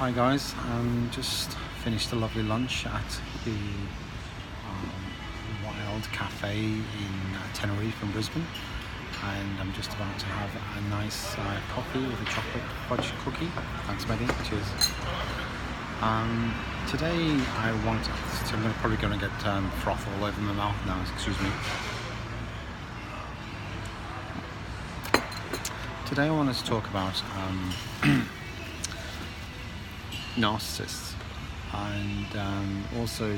Hi guys, just finished a lovely lunch at the Wild Cafe in Tenerife in Brisbane, and I'm just about to have a nice coffee with a chocolate fudge cookie. Thanks Megan, cheers. Today I'm probably going to get froth all over my mouth now, excuse me. Today I wanted to talk about narcissists and also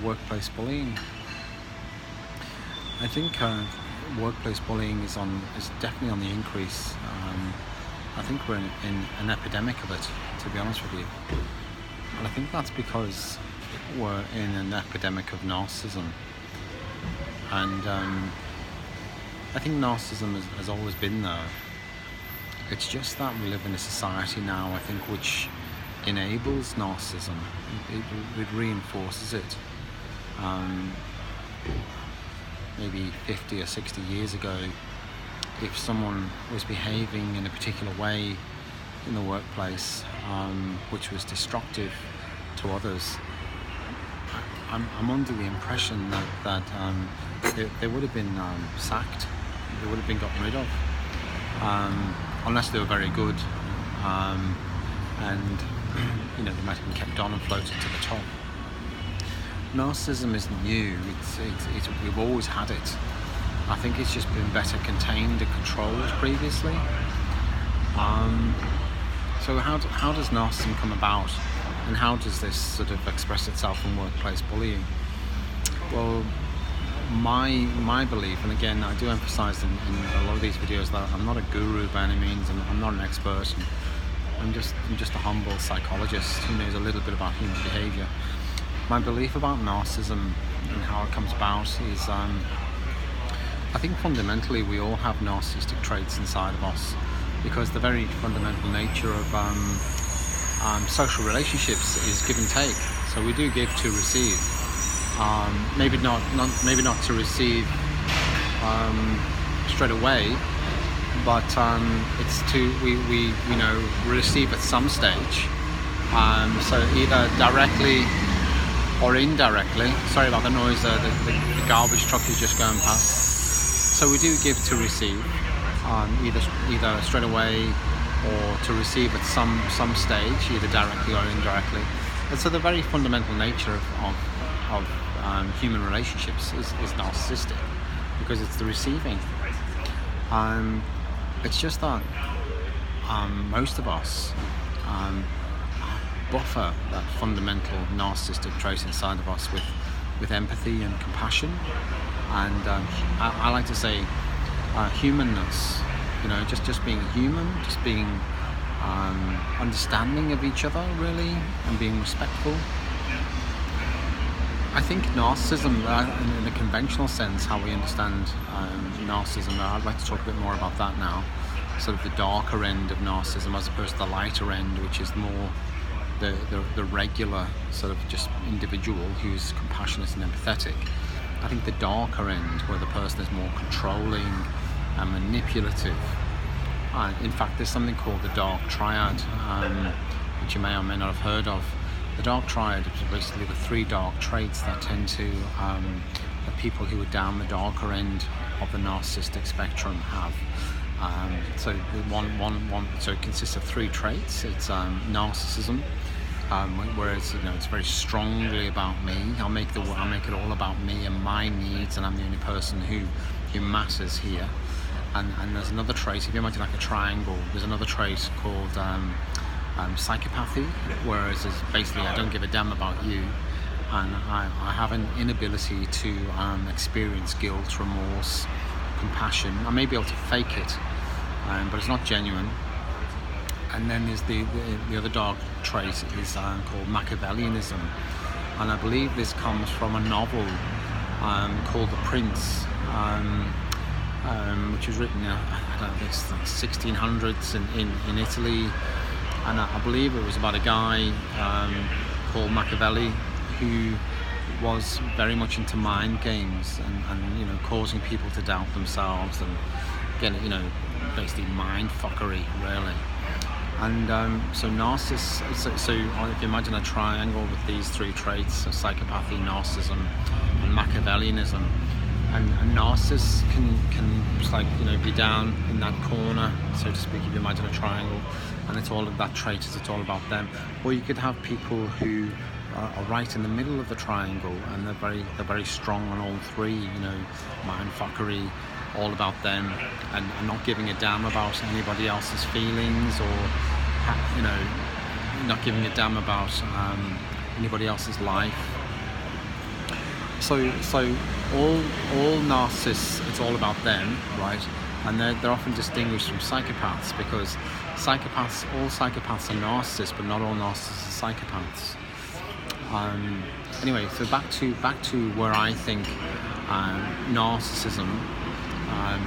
workplace bullying. I think workplace bullying is definitely on the increase. I think we're in an epidemic of it, to be honest with you. And I think that's because we're in an epidemic of narcissism. And I think narcissism has always been there. It's just that we live in a society now, I think, which enables narcissism. It reinforces it. Maybe 50 or 60 years ago, if someone was behaving in a particular way in the workplace, which was destructive to others, I'm under the impression that they would have been sacked. They would have been gotten rid of, unless they were very good, and they might have been kept on and floated to the top. Narcissism isn't new. We've always had it. I think it's just been better contained and controlled previously. So how does narcissism come about, and how does this sort of express itself in workplace bullying? Well, my belief, and again I do emphasize in a lot of these videos that I'm not a guru by any means, and I'm not an expert, and I'm just a humble psychologist who knows a little bit about human behavior. My belief about narcissism and how it comes about is I think fundamentally we all have narcissistic traits inside of us, because the very fundamental nature of social relationships is give and take. So we do give to receive. Maybe not to receive straight away, but it's we receive at some stage. So either directly or indirectly. Sorry about the noise. The garbage truck is just going past. So we do give to receive, either straight away or to receive at some stage, either directly or indirectly. And so the very fundamental nature of human relationships is narcissistic, because it's the receiving. It's just that most of us buffer that fundamental narcissistic trait inside of us with empathy and compassion, and I like to say humanness. Just being human, just being understanding of each other, really, and being respectful. I think narcissism, in the conventional sense, how we understand narcissism, I'd like to talk a bit more about that now, sort of the darker end of narcissism as opposed to the lighter end, which is more the regular sort of just individual who's compassionate and empathetic. I think the darker end, where the person is more controlling and manipulative. In fact, there's something called the dark triad, which you may or may not have heard of. The dark triad is basically the three dark traits that tend to the people who are down the darker end of the narcissistic spectrum have. So it consists of three traits. It's narcissism, whereas it's very strongly about me. I'll make it all about me and my needs, and I'm the only person who matters here. And there's another trait. If you imagine like a triangle, there's another trait called psychopathy, whereas it's basically I don't give a damn about you, and I have an inability to experience guilt, remorse, compassion. I may be able to fake it, but it's not genuine. And then there's the other dark trait is called Machiavellianism, and I believe this comes from a novel called The Prince, which was written I don't know, it's like 1600s in Italy, and I believe it was about a guy called Machiavelli who was very much into mind games and causing people to doubt themselves and getting basically mind fuckery, really. And so narcissists, so if you imagine a triangle with these three traits, so psychopathy, narcissism, and Machiavellianism, and narcissists can just like, be down in that corner, so to speak, if you imagine a triangle, and it's all of that trait, it's all about them. Or you could have people who are right in the middle of the triangle, and they're very strong on all three, mindfuckery, all about them, and not giving a damn about anybody else's feelings, or not giving a damn about anybody else's life. So all narcissists, it's all about them, right? And they're often distinguished from psychopaths, because all psychopaths are narcissists, but not all narcissists are psychopaths. Anyway, so back to where I think narcissism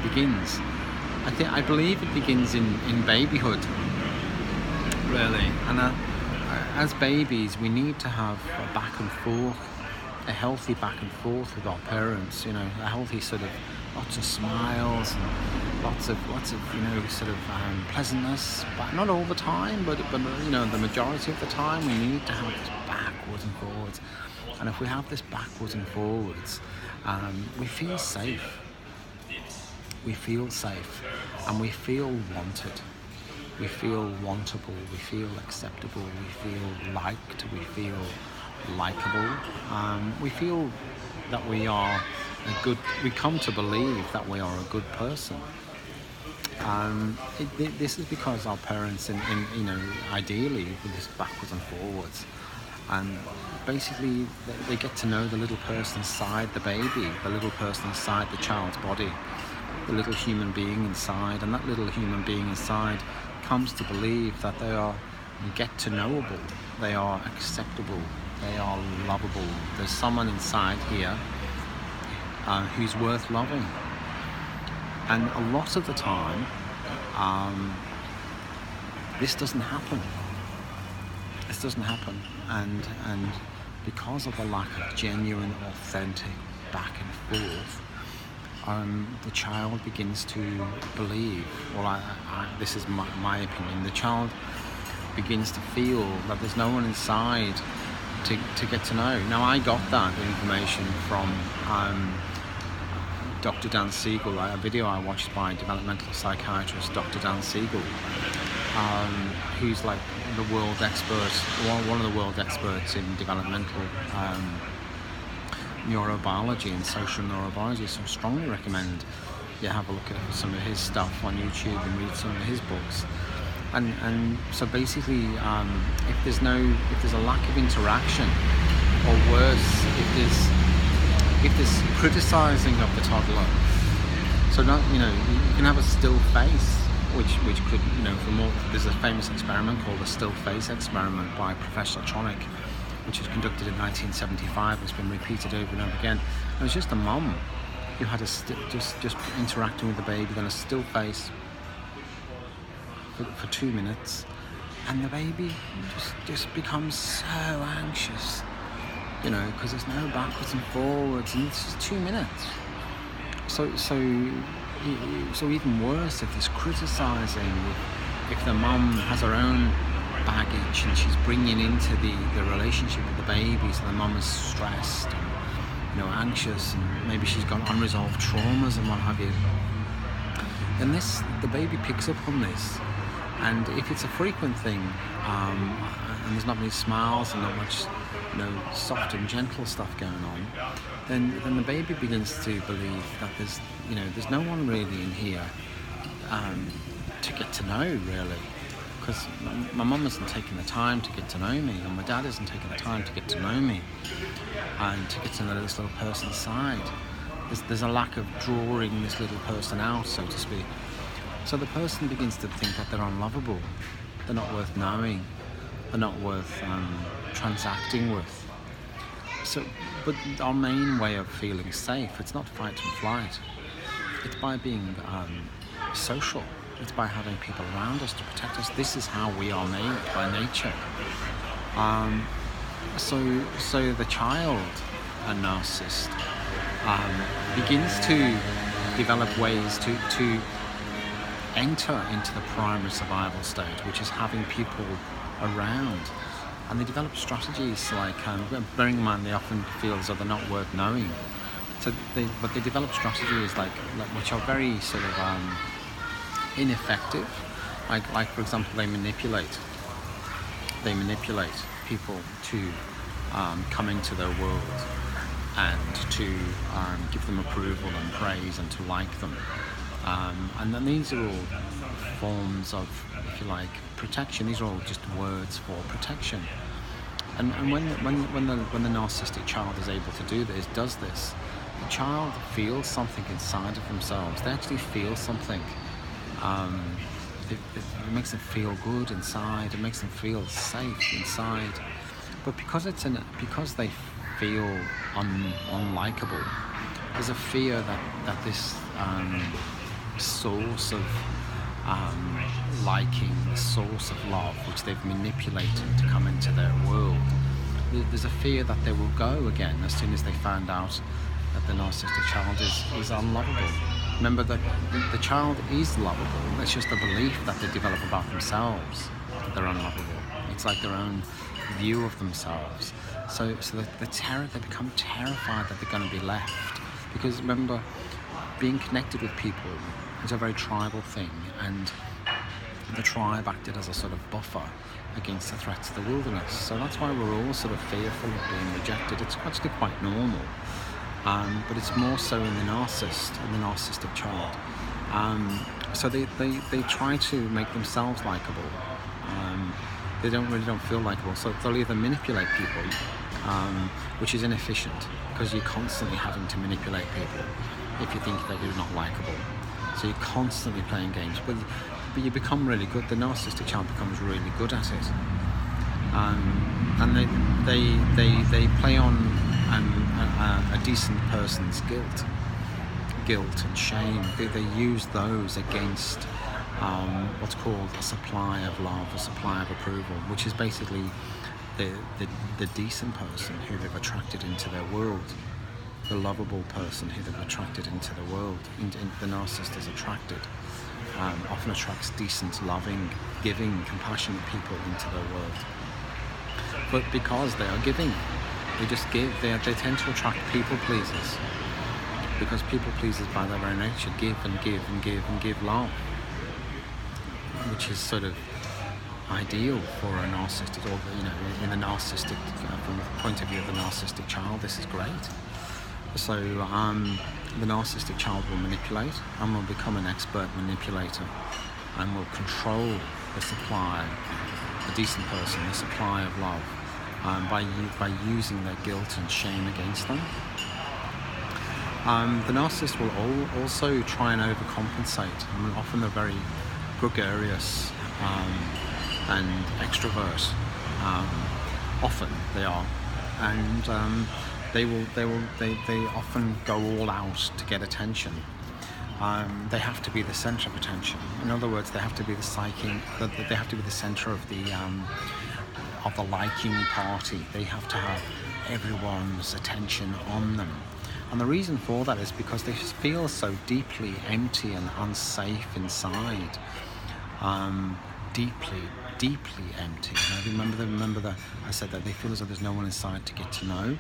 begins. I believe it begins in babyhood, really. And as babies, we need to have a back and forth, a healthy back and forth with our parents. A healthy sort of lots of smiles and lots of sort of pleasantness, but not all the time. But the majority of the time, we need to have this backwards and forwards. And if we have this backwards and forwards, we feel safe. We feel safe, and we feel wanted. We feel wantable. We feel acceptable. We feel liked. We feel likable. We feel that we are we come to believe that we are a good person. This is because our parents, ideally, with this backwards and forwards, and basically they get to know the little person inside the baby, the little person inside the child's body, the little human being inside, and that little human being inside comes to believe that they are get to knowable, they are acceptable, they are lovable. There's someone inside here who's worth loving. And a lot of the time, this doesn't happen. This doesn't happen, and because of the lack of genuine, authentic back and forth, the child begins to believe, this is my opinion, the child begins to feel that there's no one inside to get to know. Now, I got that information from Dr. Dan Siegel, a video I watched by developmental psychiatrist Dr. Dan Siegel, who's like the world expert, one of the world experts in developmental neurobiology and social neurobiology. So I strongly recommend you have a look at some of his stuff on YouTube and read some of his books. And so basically, if there's a lack of interaction, or worse, if there's criticizing of the toddler, so not you can have a still face, which could there's a famous experiment called the still face experiment by Professor Tronick, which was conducted in 1975. It's been repeated over and over again. And it was just a mum who had just interacting with the baby, then a still face for 2 minutes, and the baby just becomes so anxious, because there's no backwards and forwards, and it's just 2 minutes. So even worse, if there's criticizing, if the mum has her own baggage and she's bringing into the relationship with the baby, so the mum is stressed and anxious, and maybe she's got unresolved traumas and what have you, then the baby picks up on this. And if it's a frequent thing, and there's not many smiles and not much soft and gentle stuff going on, then the baby begins to believe that there's no one really in here to get to know, really. Because my mum isn't taking the time to get to know me, and my dad isn't taking the time to get to know me, and to get to know this little person inside. There's a lack of drawing this little person out, so to speak. So the person begins to think that they're unlovable, they're not worth knowing, they're not worth transacting with. But our main way of feeling safe, it's not fight and flight. It's by being social. It's by having people around us to protect us. This is how we are made by nature. So the child, a narcissist, begins to develop ways to enter into the primary survival state, which is having people around. And they develop strategies like, bearing in mind they often feel as though they're not worth knowing. But they develop strategies which are very sort of ineffective. Like for example, they manipulate people to come into their world and to give them approval and praise and to like them. And then these are all forms of, if you like, protection. These are all just words for protection. And when the narcissistic child is able to does this, the child feels something inside of themselves. They actually feel something. It makes them feel good inside. It makes them feel safe inside. But because they feel unlikable, there's a fear that this source of liking, the source of love, which they've manipulated to come into their world, there's a fear that they will go again as soon as they find out that the narcissistic child is unlovable. Remember that the child is lovable. It's just a belief that they develop about themselves that they're unlovable. It's like their own view of themselves. So they become terrified that they're going to be left. Because remember, being connected with people is a very tribal thing, and the tribe acted as a sort of buffer against the threats of the wilderness. So that's why we're all sort of fearful of being rejected. It's actually quite normal. But it's more so in the narcissistic child. So they try to make themselves likable. They don't feel likable, so they'll either manipulate people, which is inefficient because you're constantly having to manipulate people if you think that you're not likable. So you're constantly playing games, but you become really good. The narcissistic child becomes really good at it, and they play on a decent person's guilt and shame. They use those against what's called a supply of love, a supply of approval, which is basically the decent person who they've attracted into their world, the lovable person who they've attracted into the world. The narcissist is often attracts decent, loving, giving, compassionate people into their world. But because they are giving, they just give. They tend to attract people pleasers, because people pleasers by their very nature give and give and give and give love, which is sort of ideal for a narcissist, or in the narcissistic, from the point of view of the narcissistic child, this is great. So the narcissistic child will manipulate and will become an expert manipulator, and will control the supply, the decent person, the supply of love, by using their guilt and shame against them. The narcissist will also try and overcompensate. Often they're very gregarious and extrovert. Often they are, and they often go all out to get attention. They have to be the center of attention. In other words, they have to be the they have to be the center of the liking party. They have to have everyone's attention on them. And the reason for that is because they feel so deeply empty and unsafe inside. Deeply empty. Remember I said that they feel as though there's no one inside to get to know.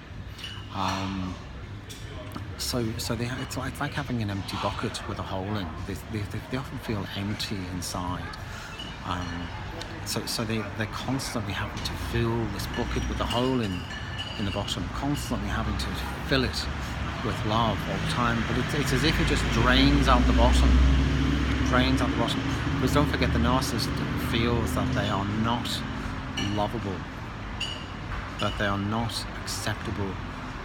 So it's like having an empty bucket with a hole in. They often feel empty inside. So they're constantly having to fill this bucket with a hole in the bottom, constantly having to fill it with love all the time. But it's as if it just drains out the bottom. Because don't forget, the narcissist feels that they are not lovable, that they are not acceptable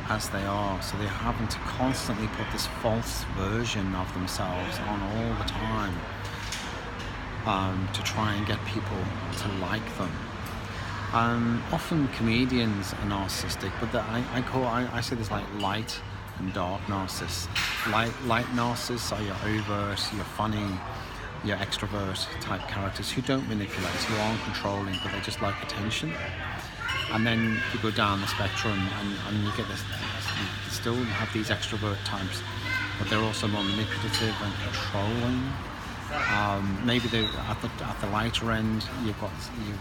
as they are. So they're having to constantly put this false version of themselves on all the time, to try and get people to like them. Often comedians are narcissistic, but I say there's like light and dark narcissists. Light narcissists are your overt, your funny, your extrovert type characters who don't manipulate, who aren't controlling, but they just like attention. And then you go down the spectrum and you get this, you still have these extrovert types, but they're also more manipulative and controlling. Maybe at the lighter end, you've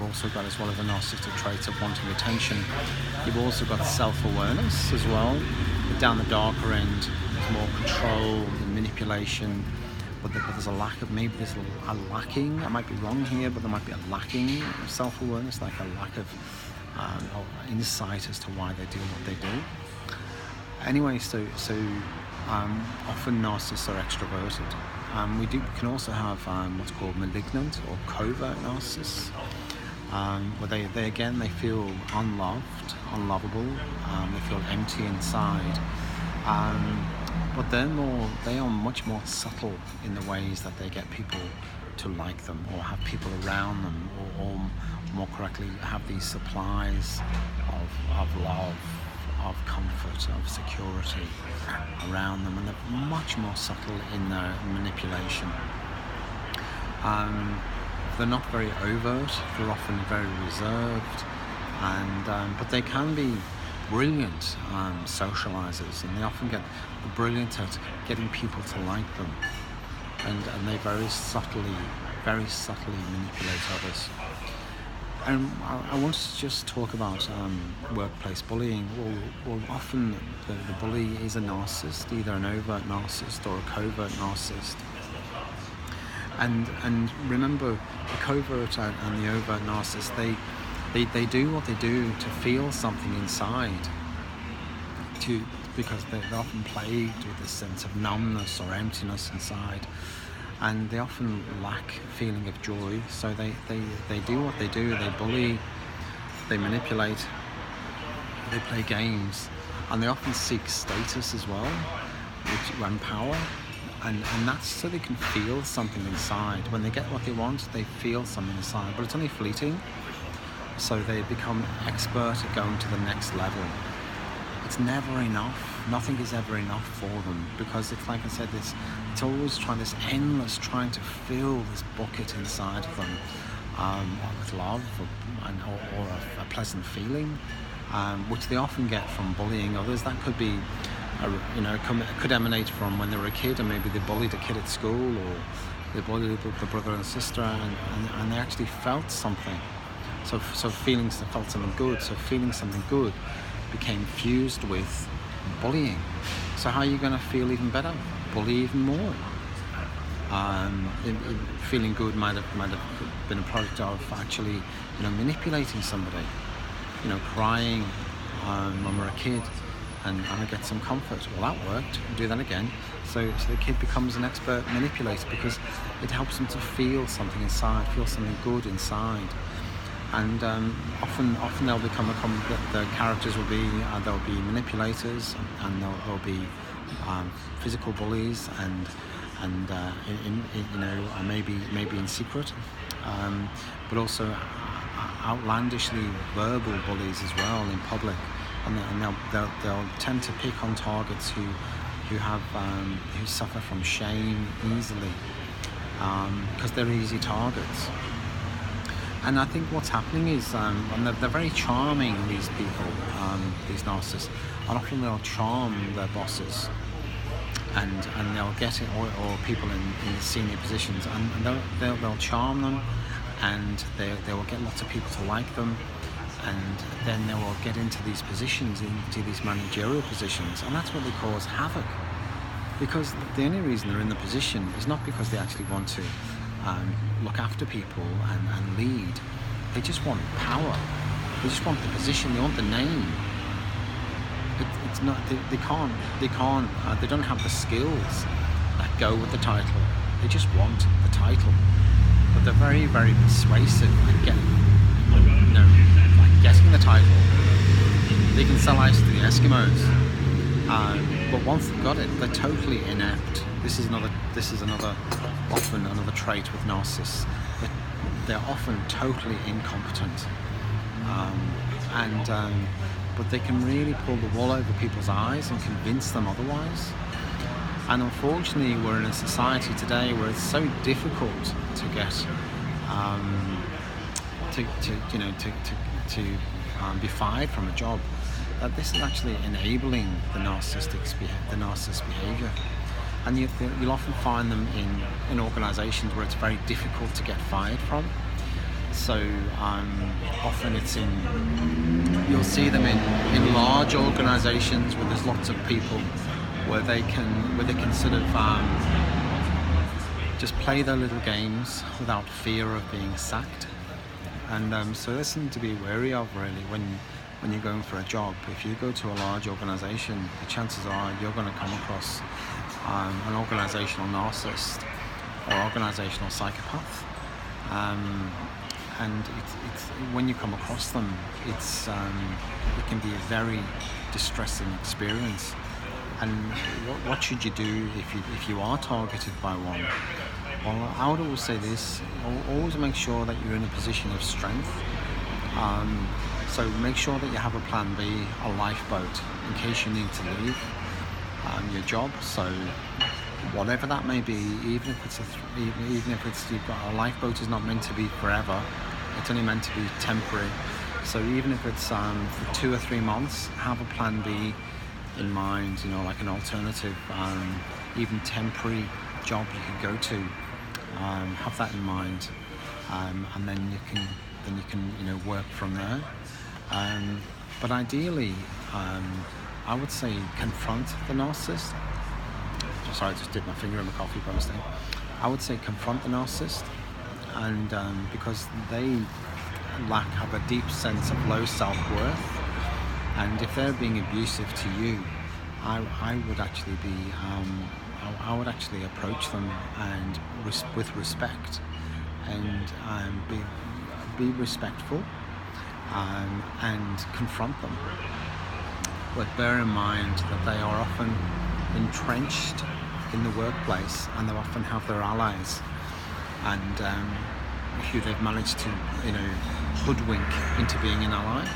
also got, as well as the narcissistic traits of wanting attention, you've also got self-awareness as well. But down the darker end, there's more control and manipulation. But there's a lack of, maybe there's a lacking, I might be wrong here, but there might be a lacking of self-awareness, like a lack of insight as to why they do what they do. Anyway, so often narcissists are extroverted. We can also have what's called malignant or covert narcissists, where they feel unloved, unlovable, they feel empty inside. But they are much more subtle in the ways that they get people to like them, or have people around them, or more correctly, have these supplies of love, of comfort, of security around them, and they're much more subtle in their manipulation. They're not very overt, they're often very reserved, but they can be brilliant socializers, and they often get brilliant at getting people to like them, and they very subtly manipulate others. And I want to just talk about workplace bullying. Well, often the bully is a narcissist, either an overt narcissist or a covert narcissist. And remember, the covert and the overt narcissist, they do what they do to feel something inside, because they're often plagued with this sense of numbness or emptiness inside, and they often lack feeling of joy. So they do what they do. They bully, they manipulate, they play games, and they often seek status as well, and power, and that's so they can feel something inside. When they get what they want, they feel something inside, but it's only fleeting. So they become expert at going to the next level. It's never enough. Nothing is ever enough for them, because it's like I said, it's always trying to fill this bucket inside of them with love or a pleasant feeling, which they often get from bullying others. That could be, could emanate from when they were a kid, and maybe they bullied a kid at school, or they bullied the brother and sister, and they actually felt something. So feelings that felt something good. So feeling something good became fused with bullying. So how are you going to feel even better? Bully even more. Feeling good might have been a product of actually, manipulating somebody. Crying when we're a kid, and I get some comfort. Well, that worked. Do that again. So the kid becomes an expert manipulator, because it helps them to feel something inside, feel something good inside. And often they'll the characters will be they'll be manipulators, and they'll be physical bullies, and maybe in secret, but also outlandishly verbal bullies as well in public, and they'll tend to pick on targets who suffer from shame easily, because they're easy targets. And I think what's happening is, and they're very charming, these people, these narcissists, and often they'll charm their bosses, and they'll get it, or people in senior positions, and they'll charm them, and they will get lots of people to like them, and then they will get into these positions, into these managerial positions, and that's where they cause havoc, because the only reason they're in the position is not because they actually want to look after people and lead. They just want power. They just want the position. They want the name. It's not. They don't have the skills that go with the title. They just want the title. But they're very, very persuasive at getting the title. They can sell ice to the Eskimos. But once they've got it, they're totally inept. This is often another trait with narcissists. They're often totally incompetent, but they can really pull the wool over people's eyes and convince them otherwise. And unfortunately, we're in a society today where it's so difficult to get be fired from a job, that this is actually enabling the narcissist behavior. and you'll often find them in organisations where it's very difficult to get fired from. So often you'll see them in large organisations where there's lots of people, where they can sort of just play their little games without fear of being sacked. And so there's something to be wary of, really, when you're going for a job. If you go to a large organisation, the chances are you're going to come across an organisational narcissist or organisational psychopath. And it's when you come across them, it can be a very distressing experience. And what should you do if you are targeted by one? Well, I would always say this: always make sure that you're in a position of strength. So make sure that you have a plan B, a lifeboat, in case you need to leave your job. So whatever that may be, even if it's you've got a lifeboat is not meant to be forever. It's only meant to be temporary. So even if it's for 2 or 3 months, have a plan B in mind. Like an alternative, even temporary job you could go to. Have that in mind, and then you can work from there. But ideally, I would say confront the narcissist. Sorry, I just dipped my finger in my coffee posting. I would say confront the narcissist, and because they have a deep sense of low self-worth, and if they're being abusive to you, I would actually approach them and with respect, and be respectful, and confront them. But bear in mind that they are often entrenched in the workplace, and they often have their allies, and who they've managed to hoodwink into being an ally.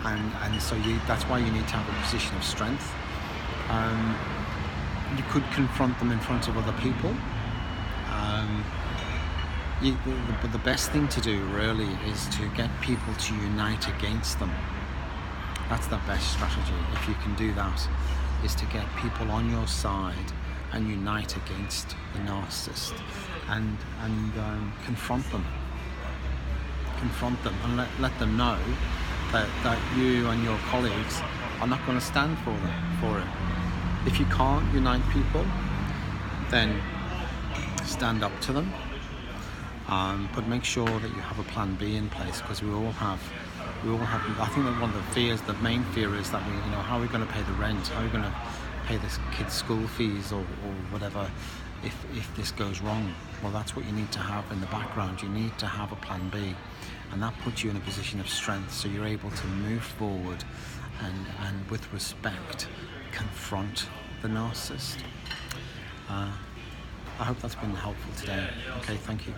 And so that's why you need to have a position of strength. You could confront them in front of other people. But the best thing to do really is to get people to unite against them. That's the best strategy. If you can do that, is to get people on your side and unite against the narcissist, and confront them and let them know that you and your colleagues are not going to stand for it. If you can't unite people, then stand up to them, but make sure that you have a plan B in place, because we all have. I think that one of the main fear is that how are we going to pay the rent? How are we going to pay this kid's school fees or whatever if this goes wrong? Well, that's what you need to have in the background. You need to have a plan B, and that puts you in a position of strength, so you're able to move forward and with respect confront the narcissist. I hope that's been helpful today. Okay, thank you.